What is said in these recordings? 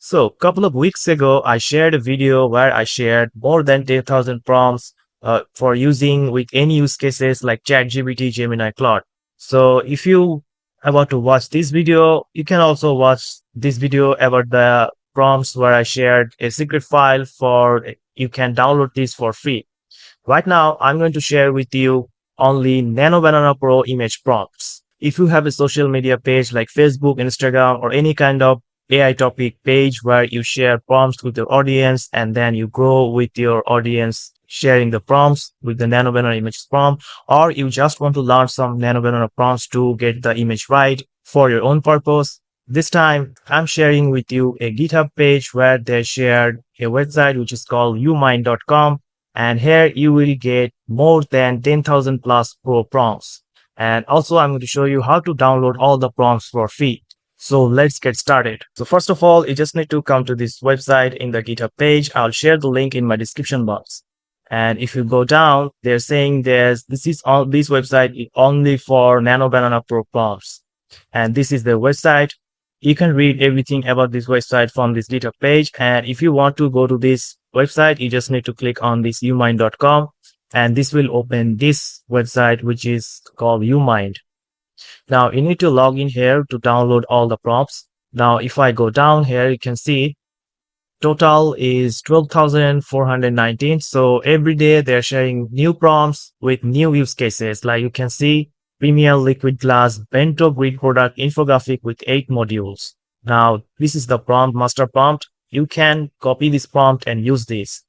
So, couple of weeks ago, I shared a video where I shared more than 10,000 prompts for using with any use cases like ChatGPT, Gemini, Claude. So, if you about to watch this video, you can also watch this video about the prompts where I shared a secret file for you can download this for free. Right now, I'm going to share with you only Nano Banana Pro image prompts. If you have a social media page like Facebook, Instagram, or any kind of AI topic page where you share prompts with your audience and then you grow with your audience sharing the prompts with the Nano Banana image prompt, or you just want to learn some Nano Banana prompts to get the image right for your own purpose. This time, I'm sharing with you a GitHub page where they shared a website which is called youmind.com, and here you will get more than 10,000 plus pro prompts. And also I'm going to show you how to download all the prompts for free. So let's get started. So first of all, you just need to come to this website in the GitHub page. I'll share the link in my description box. And if you go down, they're saying this website is only for Nano Banana Pro prompts. And this is the website. You can read everything about this website from this GitHub page. And if you want to go to this website, you just need to click on this youmind.com, and this will open this website, which is called YouMind. Now you need to log in here to download all the prompts. Now, if I go down here, you can see total is 12,419. So every day they're sharing new prompts with new use cases. Like you can see Premier Liquid Glass Bento Grid Product Infographic with 8 modules. Now, this is the prompt, master prompt. You can copy this prompt and use this.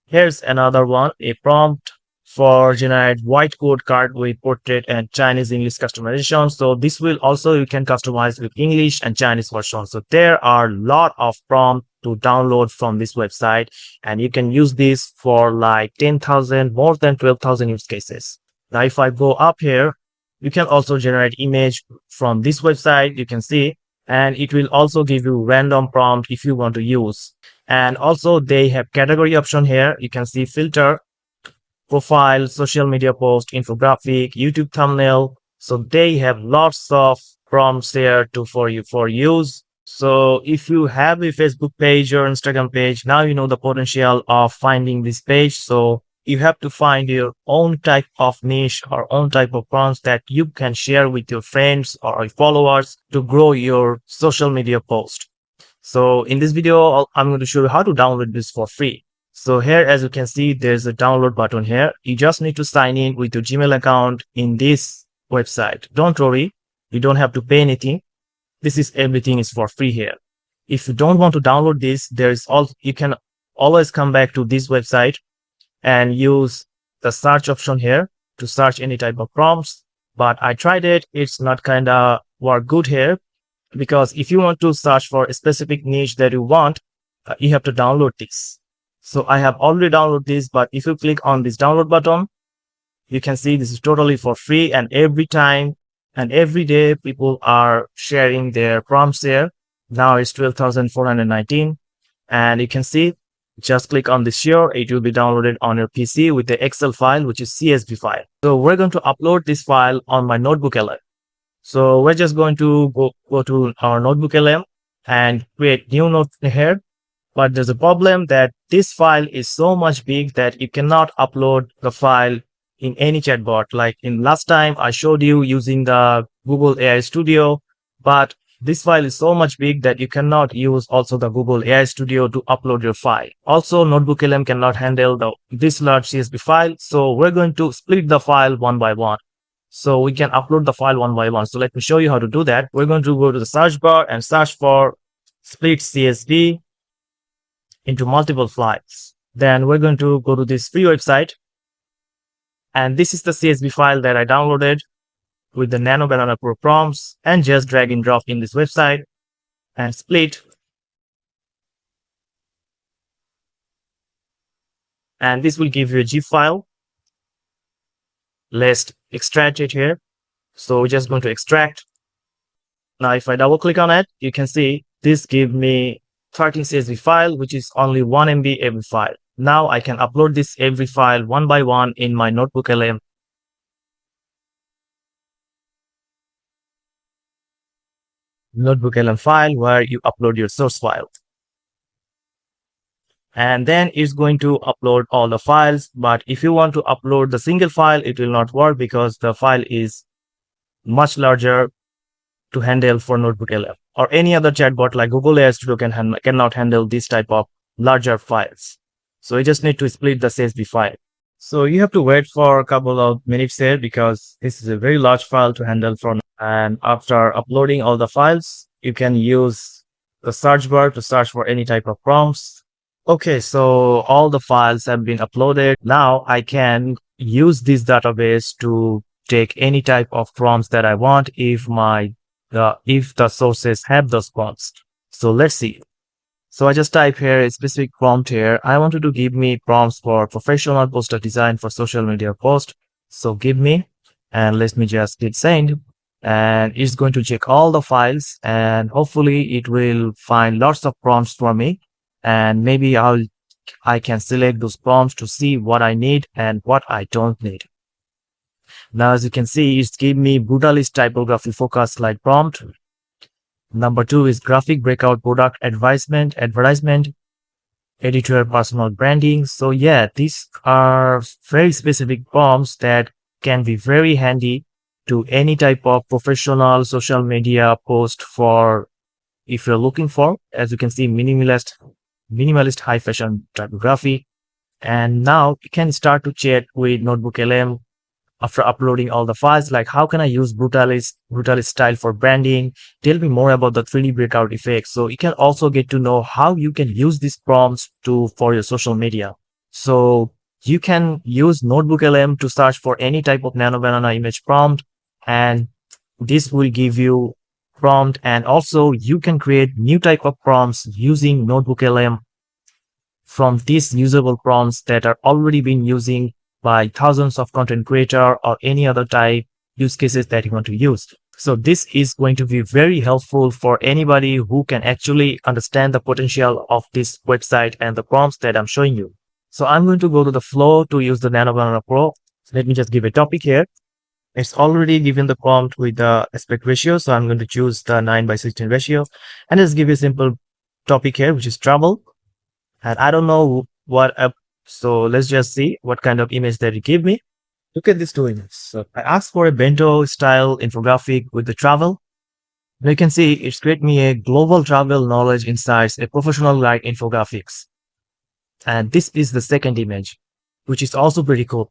Here's another one, a prompt for generate white code card with portrait and Chinese English customization. So this will also, you can customize with English and Chinese version. So there are a lot of prompts to download from this website, and you can use this for like 10,000, more than 12,000 use cases. Now, if I go up here, you can also generate image from this website, you can see, and it will also give you random prompt if you want to use. And also they have category option here. You can see filter, profile, social media post, infographic, YouTube thumbnail. So they have lots of prompts here for use. So if you have a Facebook page or Instagram page, now you know the potential of finding this page. So you have to find your own type of niche or own type of prompts that you can share with your friends or followers to grow your social media post. So in this video, I'm going to show you how to download this for free. So here, as you can see, there's a download button here. You just need to sign in with your Gmail account in this website. Don't worry, you don't have to pay anything. Everything is for free here. If you don't want to download this, you can always come back to this website and use the search option here to search any type of prompts. But I tried it. It's not kind of work good here, because if you want to search for a specific niche that you want, you have to download this. So I have already downloaded this, but if you click on this download button, you can see this is totally for free. And every time and every day people are sharing their prompts here. Now it's 12,419. And you can see, just click on this here. It will be downloaded on your PC with the Excel file, which is CSV file. So we're going to upload this file on my NotebookLM. So we're just going to go to our NotebookLM and create new note here. But there's a problem that this file is so much big that you cannot upload the file in any chatbot. Like in last time I showed you using the Google AI Studio, but this file is so much big that you cannot use also the Google AI Studio to upload your file. Also, NotebookLM cannot handle this large CSV file. So we're going to split the file one by one, so we can upload the file one by one. So let me show you how to do that. We're going to go to the search bar and search for split CSV into multiple files. Then we're going to go to this free website. And this is the CSV file that I downloaded with the Nano Banana Pro prompts, and just drag and drop in this website and split. And this will give you a zip file. Let's extract it here. So we're just going to extract. Now, if I double click on it, you can see this gives me 13 CSV file, which is only 1 MB every file. Now I can upload this every file one by one in my NotebookLM. NotebookLM file where you upload your source file. and then it's going to upload all the files. But if you want to upload the single file, it will not work because the file is much larger to handle for NotebookLM, or any other chatbot like Google AI Studio cannot handle this type of larger files. So you just need to split the CSV file. So you have to wait for a couple of minutes here because this is a very large file to handle for. And after uploading all the files, you can use the search bar to search for any type of prompts. Okay, so all the files have been uploaded. Now I can use this database to take any type of prompts that I want if the sources have those prompts. So let's see. So I just type here a specific prompt here. I wanted to give me prompts for professional poster design for social media post. So give me, and let me just hit send, and it's going to check all the files, and hopefully it will find lots of prompts for me, and maybe I can select those prompts to see what I need and what I don't need. Now, as you can see, it's give me brutalist typography focus slide prompt. Number 2 is graphic breakout product advertisement, editorial personal branding. So yeah, these are very specific prompts that can be very handy to any type of professional social media post for if you're looking for, as you can see, minimalist high fashion typography. And now you can start to chat with NotebookLM after uploading all the files, like how can I use brutalist style for branding? Tell me more about the 3D breakout effect. So you can also get to know how you can use these prompts for your social media. So you can use NotebookLM to search for any type of Nano Banana image prompt, and this will give you prompt. And also you can create new type of prompts using NotebookLM from these usable prompts that are already been using by thousands of content creator or any other type use cases that you want to use. So this is going to be very helpful for anybody who can actually understand the potential of this website and the prompts that I'm showing you. So I'm going to go to the flow to use the Nano Banana Pro. So let me just give a topic here. It's already given the prompt with the aspect ratio. So I'm going to choose the 9:16 ratio and just give a simple topic here, which is travel. And I don't know so let's just see what kind of image that it give me. Look at this two images. So I asked for a bento style infographic with the travel. Now you can see it's create me a global travel knowledge insights, a professional guide infographics. And this is the second image, which is also pretty cool.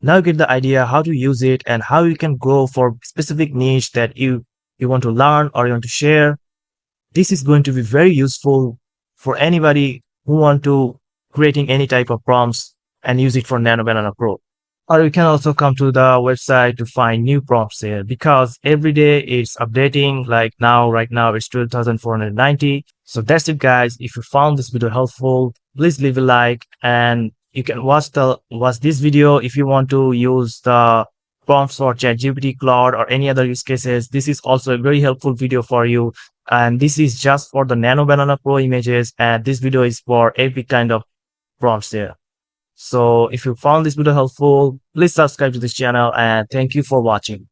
Now you get the idea how to use it and how you can go for specific niche that you want to learn or you want to share. This is going to be very useful for anybody who want to creating any type of prompts and use it for Nano Banana Pro. Or you can also come to the website to find new prompts here, because every day it's updating. Like right now it's 12,490. So that's it, guys. If you found this video helpful, please leave a like, and you can watch this video if you want to use the prompts for ChatGPT, Claude, or any other use cases. This is also a very helpful video for you. And this is just for the Nano Banana Pro images, and this video is for every kind of prompts there. So if you found this video helpful, please subscribe to this channel, and thank you for watching.